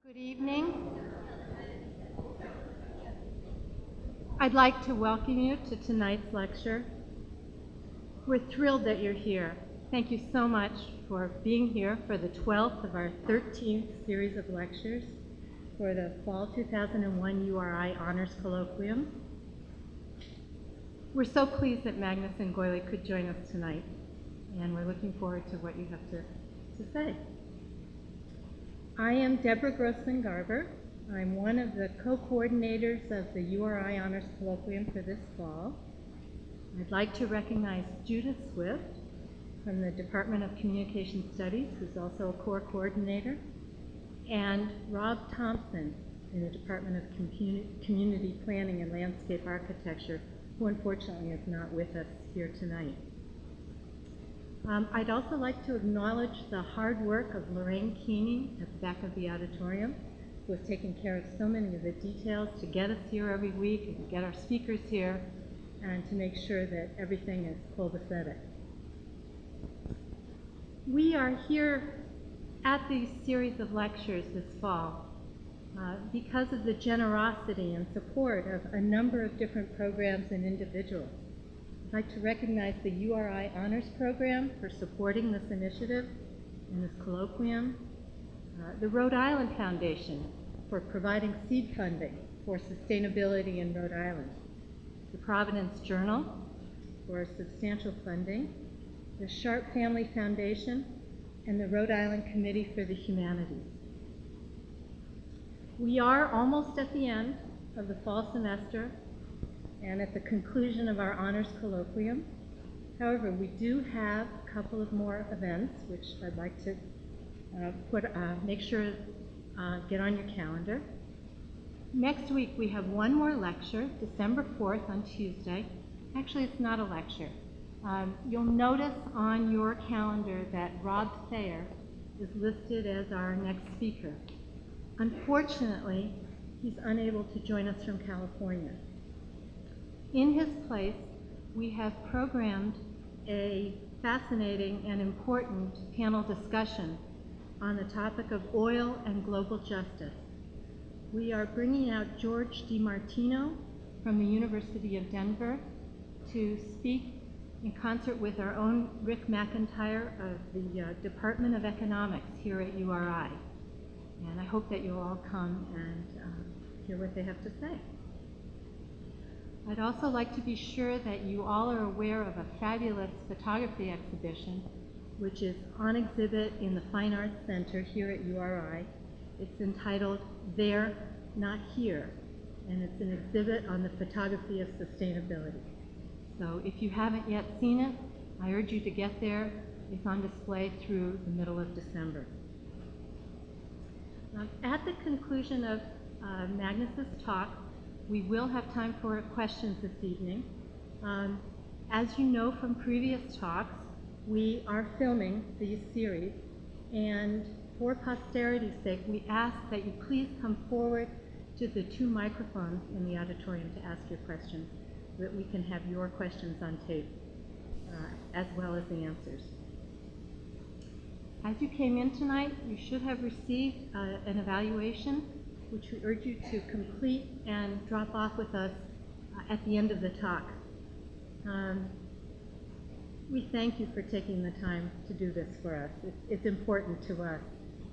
Good evening. I'd like to welcome you to tonight's lecture. We're thrilled that you're here. Thank you so much for being here for the 12th of our 13th series of lectures for the Fall 2001 URI Honors Colloquium. We're so pleased that Magnus Ngoile could join us tonight, and we're looking forward to what you have to say. I am Deborah Grossman-Garber. I'm one of the co-coordinators of the URI Honors Colloquium for this fall. I'd like to recognize Judith Swift from the Department of Communication Studies, who's also a core coordinator, and Rob Thompson in the Department of Community Planning and Landscape Architecture, who unfortunately is not with us here tonight. I'd also like to acknowledge the hard work of Lorraine Keeney at the back of the auditorium, who has taken care of so many of the details to get us here every week and to get our speakers here and to make sure that everything is copacetic. We are here at these series of lectures this fall because of the generosity and support of a number of different programs and individuals. I'd like to recognize the URI Honors Program for supporting this initiative and this colloquium, the Rhode Island Foundation for providing seed funding for sustainability in Rhode Island, the Providence Journal for substantial funding, the Sharp Family Foundation, and the Rhode Island Committee for the Humanities. We are almost at the end of the fall semester and at the conclusion of our honors colloquium. However, we do have a couple of more events which I'd like to make sure get on your calendar. Next week we have one more lecture, December 4th on Tuesday. Actually, it's not a lecture. You'll notice on your calendar that Rob Thayer is listed as our next speaker. Unfortunately, he's unable to join us from California. In his place, we have programmed a fascinating and important panel discussion on the topic of oil and global justice. We are bringing out George DiMartino from the University of Denver to speak in concert with our own Rick McIntyre of the Department of Economics here at URI. And I hope that you'll all come and hear what they have to say. I'd also like to be sure that you all are aware of a fabulous photography exhibition which is on exhibit in the Fine Arts Center here at URI. It's entitled There, Not Here, and it's an exhibit on the photography of sustainability. So if you haven't yet seen it, I urge you to get there. It's on display through the middle of December. At the conclusion of Magnus's talk, we will have time for questions this evening. As you know from previous talks, we are filming these series, and for posterity's sake, we ask that you please come forward to the two microphones in the auditorium to ask your questions, so that we can have your questions on tape, as well as the answers. As you came in tonight, you should have received an evaluation, which we urge you to complete and drop off with us at the end of the talk. We thank you for taking the time to do this for us. It's important to us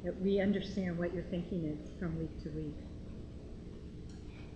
that we understand what your thinking is from week to week.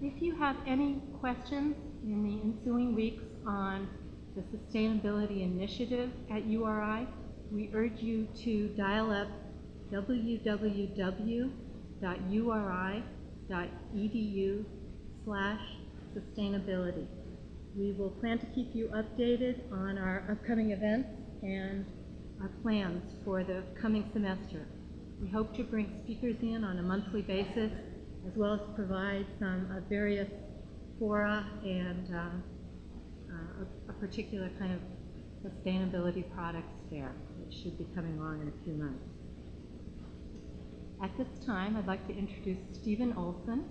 If you have any questions in the ensuing weeks on the Sustainability Initiative at URI, we urge you to dial up www.uri.edu/sustainability. We will plan to keep you updated on our upcoming events and our plans for the coming semester. We hope to bring speakers in on a monthly basis, as well as provide some various fora and a particular kind of sustainability products fair, which should be coming along in a few months. At this time, I'd like to introduce Stephen Olson,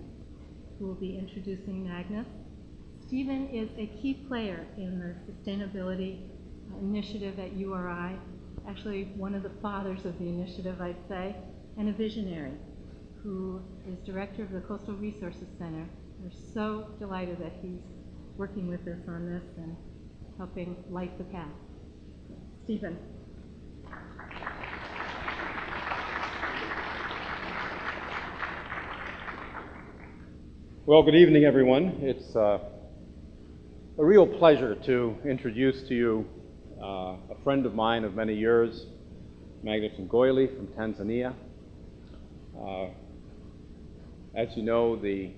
who will be introducing Magnus. Stephen is a key player in the sustainability initiative at URI, actually one of the fathers of the initiative, I'd say, and a visionary who is director of the Coastal Resources Center. We're so delighted that he's working with us on this and helping light the path. Stephen. Well, good evening, everyone. It's a real pleasure to introduce to you a friend of mine of many years, Magnus Ngoile from Tanzania. As you know, the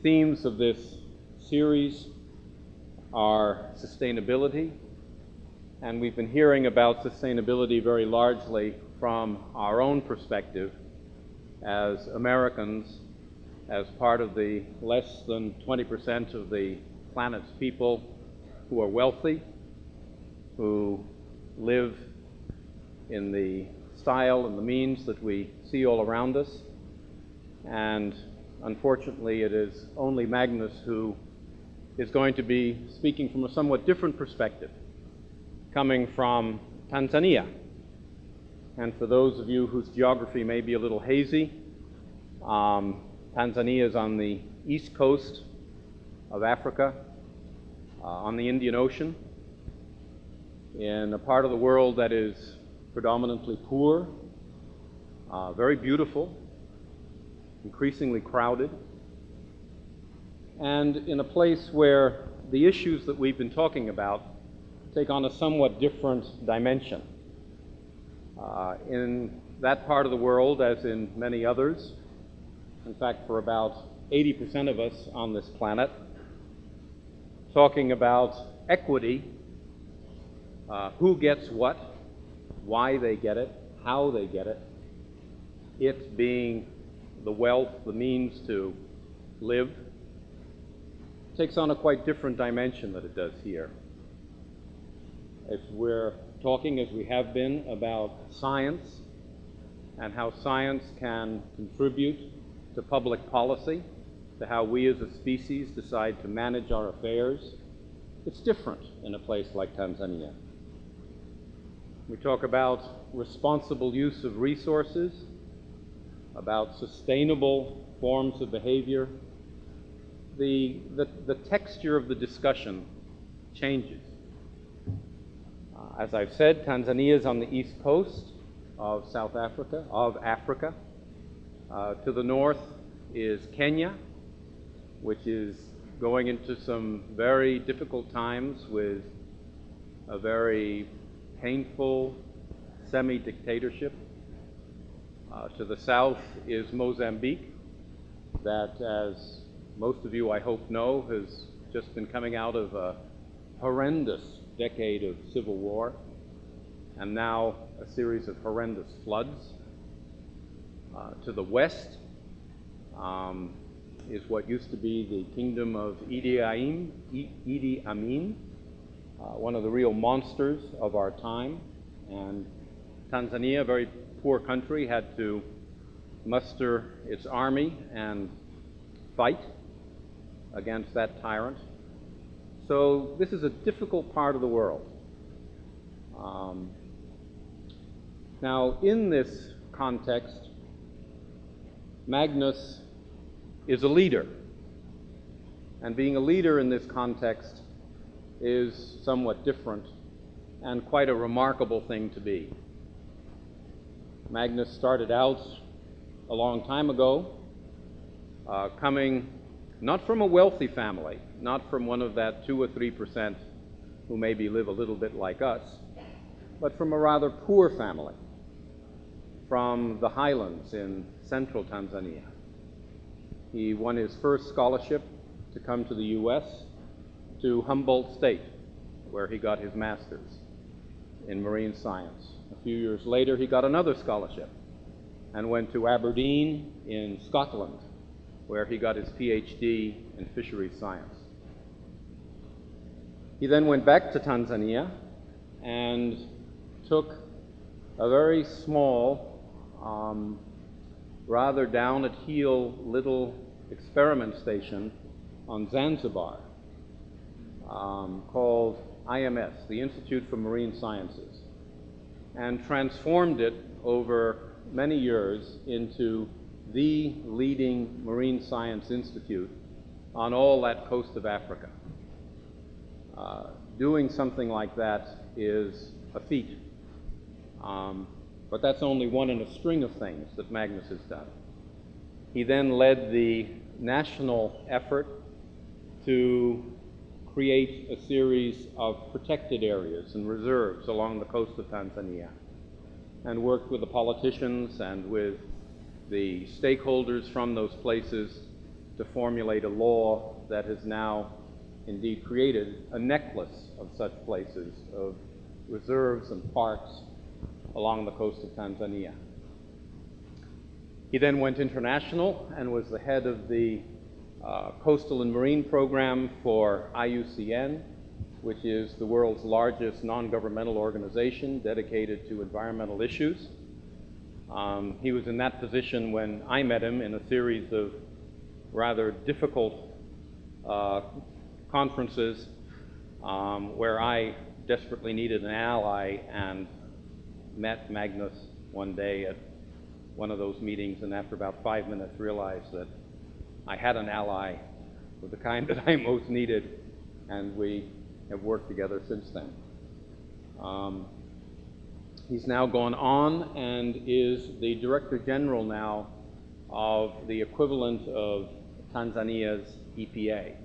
themes of this series are sustainability, and we've been hearing about sustainability very largely from our own perspective as Americans, as part of the less than 20% of the planet's people who are wealthy, who live in the style and the means that we see all around us. And unfortunately, it is only Magnus who is going to be speaking from a somewhat different perspective, coming from Tanzania. And for those of you whose geography may be a little hazy, Tanzania is on the east coast of Africa, on the Indian Ocean, in a part of the world that is predominantly poor, very beautiful, increasingly crowded, and in a place where the issues that we've been talking about take on a somewhat different dimension. In that part of the world, as in many others, in fact, for about 80% of us on this planet, talking about equity, who gets what, why they get it, how they get it, it being the wealth, the means to live, takes on a quite different dimension than it does here. If we're talking, as we have been, about science and how science can contribute to public policy, to how we as a species decide to manage our affairs, it's different in a place like Tanzania. We talk about responsible use of resources, about sustainable forms of behavior. The texture of the discussion changes. As I've said, Tanzania is on the east coast of Africa. To the north is Kenya, which is going into some very difficult times with a very painful semi-dictatorship. To the south is Mozambique, that, as most of you I hope know, has just been coming out of a horrendous decade of civil war, and now a series of horrendous floods. To the west is what used to be the kingdom of Idi Amin, one of the real monsters of our time. And Tanzania, a very poor country, had to muster its army and fight against that tyrant. So this is a difficult part of the world. Now, in this context, Magnus is a leader. And being a leader in this context is somewhat different and quite a remarkable thing to be. Magnus started out a long time ago, coming not from a wealthy family, not from one of that 2 or 3% who maybe live a little bit like us, but from a rather poor family, from the highlands in central Tanzania. He won his first scholarship to come to the U.S. to Humboldt State, where he got his master's in marine science. A few years later, he got another scholarship and went to Aberdeen in Scotland, where he got his PhD in fisheries science. He then went back to Tanzania and took a very small, rather down-at-heel little experiment station on Zanzibar called IMS, the Institute for Marine Sciences, and transformed it over many years into the leading marine science institute on all that coast of Africa. Doing something like that is a feat. But that's only one in a string of things that Magnus has done. He then led the national effort to create a series of protected areas and reserves along the coast of Tanzania, and worked with the politicians and with the stakeholders from those places to formulate a law that has now indeed created a necklace of such places, of reserves and parks along the coast of Tanzania. He then went international and was the head of the Coastal and Marine Program for IUCN, which is the world's largest non-governmental organization dedicated to environmental issues. He was in that position when I met him in a series of rather difficult conferences where I desperately needed an ally, and met Magnus one day at one of those meetings, and after about 5 minutes realized that I had an ally of the kind that I most needed, and we have worked together since then. He's now gone on and is the Director General now of the equivalent of Tanzania's EPA.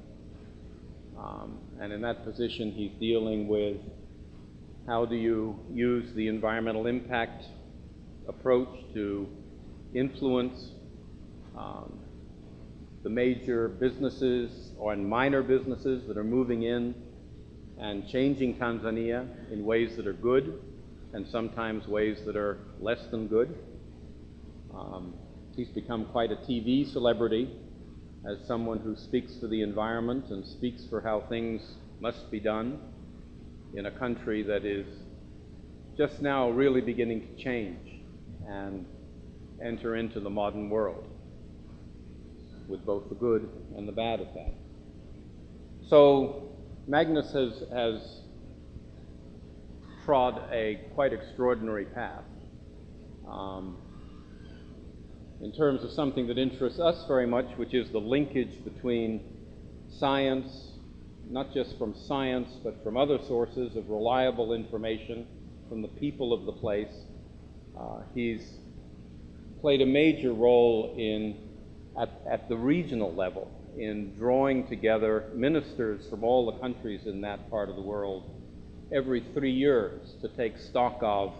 And in that position, he's dealing with how do you use the environmental impact approach to influence the major businesses or minor businesses that are moving in and changing Tanzania in ways that are good and sometimes ways that are less than good. He's become quite a TV celebrity as someone who speaks for the environment and speaks for how things must be done in a country that is just now really beginning to change and enter into the modern world, with both the good and the bad of that. So Magnus has trod a quite extraordinary path in terms of something that interests us very much, which is the linkage between science, not just from science, but from other sources of reliable information from the people of the place. He's played a major role at the regional level in drawing together ministers from all the countries in that part of the world every 3 years to take stock of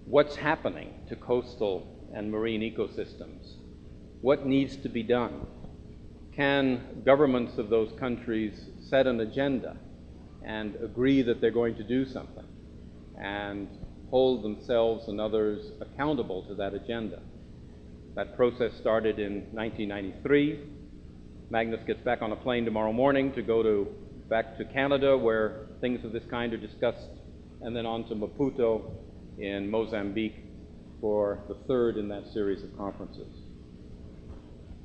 what's happening to coastal and marine ecosystems, what needs to be done. Can governments of those countries set an agenda and agree that they're going to do something and hold themselves and others accountable to that agenda? That process started in 1993. Magnus gets back on a plane tomorrow morning to go back to Canada, where things of this kind are discussed, and then on to Maputo in Mozambique for the third in that series of conferences.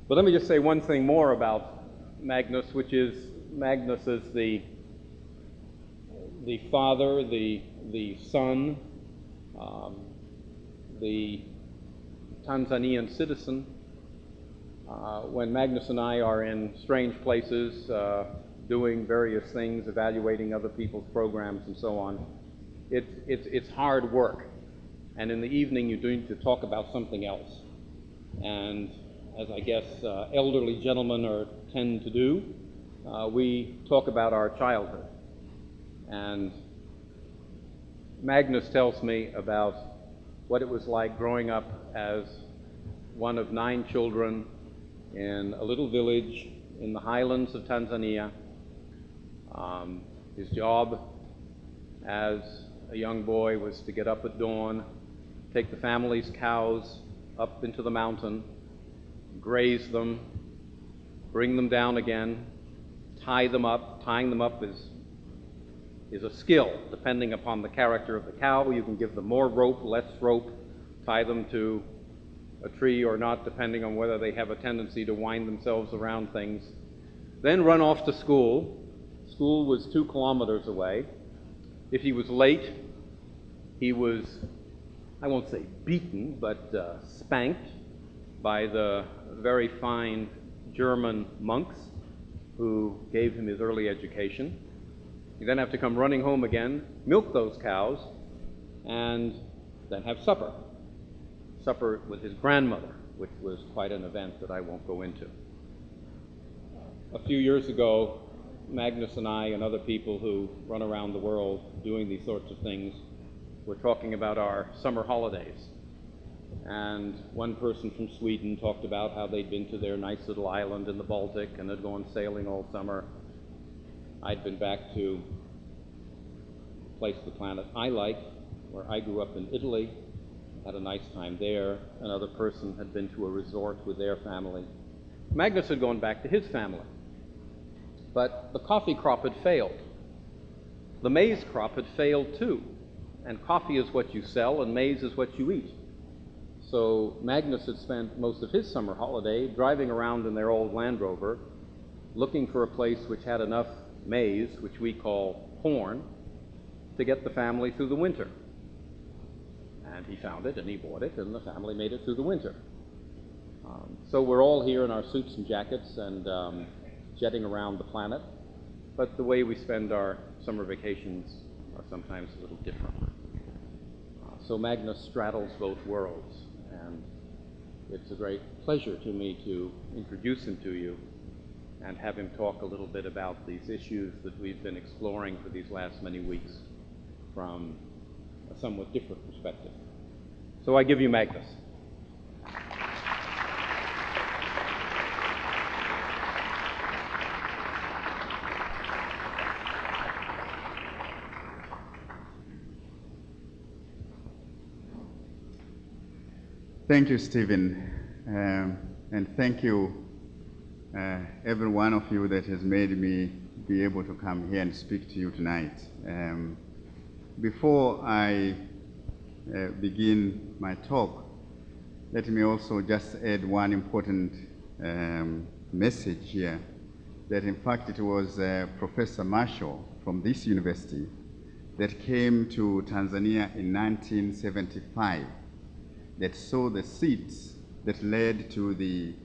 But let me just say one thing more about Magnus, which is Magnus is the father, the son, the Tanzanian citizen. When Magnus and I are in strange places, doing various things, evaluating other people's programs and so on, it's hard work. And in the evening, you need to talk about something else. And as I guess elderly gentlemen tend to do, we talk about our childhood. And Magnus tells me about what it was like growing up as one of 9 children in a little village in the highlands of Tanzania. His job as a young boy was to get up at dawn, take the family's cows up into the mountain, graze them, bring them down again, tie them up. Tying them up is a skill, depending upon the character of the cow. You can give them more rope, less rope, tie them to a tree or not, depending on whether they have a tendency to wind themselves around things. Then run off to school. School was 2 kilometers away. If he was late, he was, I won't say beaten, but spanked. by the very fine German monks who gave him his early education. You then have to come running home again, milk those cows, and then have supper. Supper with his grandmother, which was quite an event that I won't go into. A few years ago, Magnus and I and other people who run around the world doing these sorts of things were talking about our summer holidays. And one person from Sweden talked about how they'd been to their nice little island in the Baltic and had gone sailing all summer. I'd been back to a place of the planet I like, where I grew up in Italy, had a nice time there. Another person had been to a resort with their family. Magnus had gone back to his family. But the coffee crop had failed. The maize crop had failed too. And coffee is what you sell and maize is what you eat. So Magnus had spent most of his summer holiday driving around in their old Land Rover, looking for a place which had enough maize, which we call corn, to get the family through the winter. And he found it and he bought it and the family made it through the winter. So we're all here in our suits and jackets and jetting around the planet, but the way we spend our summer vacations are sometimes a little different. So Magnus straddles both worlds, and it's a great pleasure to me to introduce him to you and have him talk a little bit about these issues that we've been exploring for these last many weeks from a somewhat different perspective. So I give you Magnus. Thank you, Stephen, and thank you, every one of you that has made me be able to come here and speak to you tonight. Before I begin my talk, let me also just add one important message here, that in fact it was Professor Marshall from this university that came to Tanzania in 1975 that saw the seeds that led to the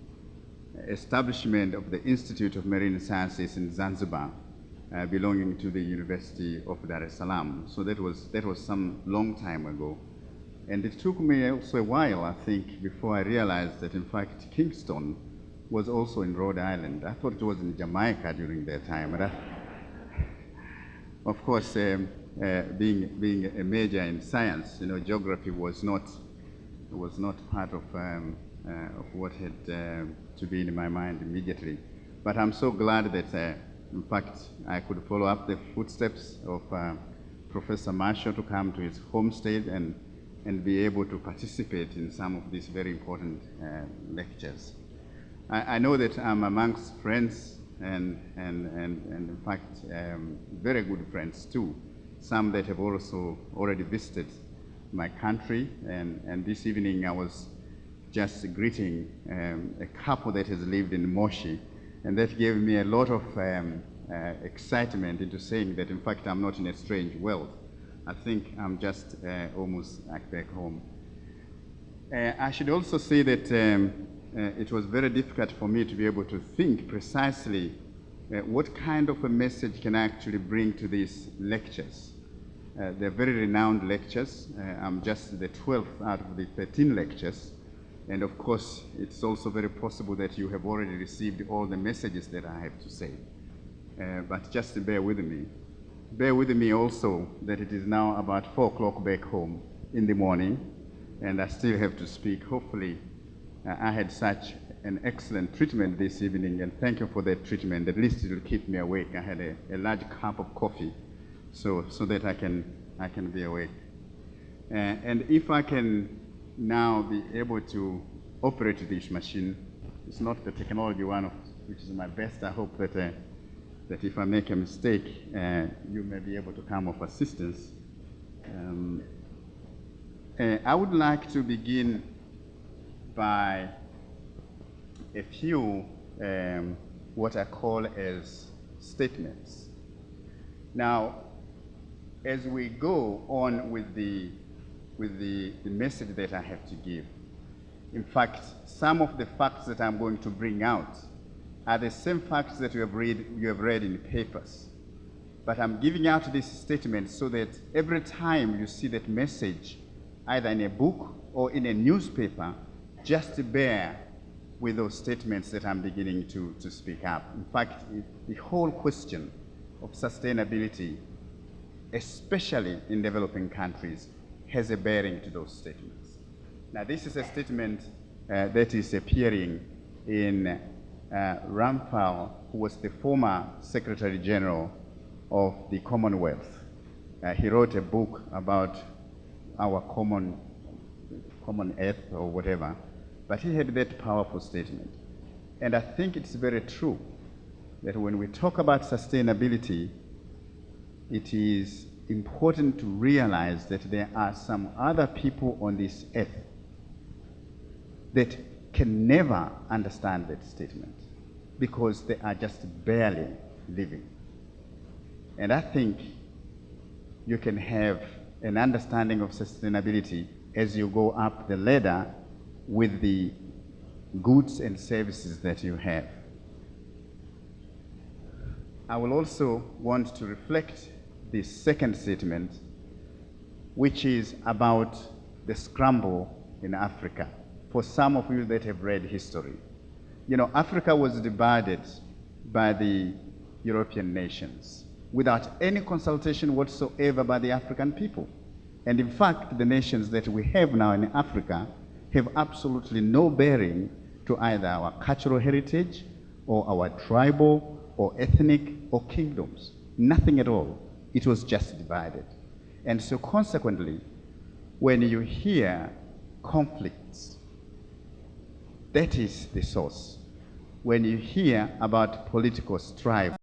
establishment of the Institute of Marine Sciences in Zanzibar, belonging to the University of Dar es Salaam. So that was some long time ago. And it took me also a while, I think, before I realized that in fact Kingston was also in Rhode Island. I thought it was in Jamaica during that time. But of course, being a major in science, geography was not part of what had to be in my mind immediately. But I'm so glad that, in fact, I could follow up the footsteps of Professor Marshall to come to his homestead and be able to participate in some of these very important lectures. I know that I'm amongst friends and in fact, very good friends too, some that have also already visited my country, and this evening I was just greeting a couple that has lived in Moshi, and that gave me a lot of excitement into saying that in fact I'm not in a strange world. I think I'm just almost like back home. I should also say that it was very difficult for me to be able to think precisely what kind of a message can I actually bring to these lectures. They're very renowned lectures. I'm just the 12th out of the 13 lectures. And of course, it's also very possible that you have already received all the messages that I have to say. But just bear with me. Bear with me also that it is now about 4 o'clock back home in the morning, and I still have to speak. Hopefully, I had such an excellent treatment this evening, and thank you for that treatment. At least it will keep me awake. I had a large cup of coffee so that I can be awake. And if I can now be able to operate this machine, it's not the technology one which is my best. I hope that if I make a mistake, you may be able to come of assistance. I would like to begin by a few what I call as statements. Now, as we go on with the message that I have to give, In fact, some of the facts that I'm going to bring out are the same facts that you have read in papers. But I'm giving out this statement so that every time you see that message, either in a book or in a newspaper, just bear with those statements that I'm beginning to speak up. In fact, the whole question of sustainability, especially in developing countries, has a bearing to those statements. Now, this is a statement that is appearing in Ramphal, who was the former Secretary General of the Commonwealth. He wrote a book about our common earth or whatever, but he had that powerful statement. And I think it's very true that when we talk about sustainability, it is important to realize that there are some other people on this earth that can never understand that statement because they are just barely living. And I think you can have an understanding of sustainability as you go up the ladder with the goods and services that you have. I will also want to reflect the second statement, which is about the scramble in Africa. For some of you that have read history, you know, Africa was divided by the European nations without any consultation whatsoever by the African people. And in fact, the nations that we have now in Africa have absolutely no bearing to either our cultural heritage or our tribal or ethnic or kingdoms. Nothing at all. It was just divided. And so consequently, when you hear conflicts, that is the source. When you hear about political strife,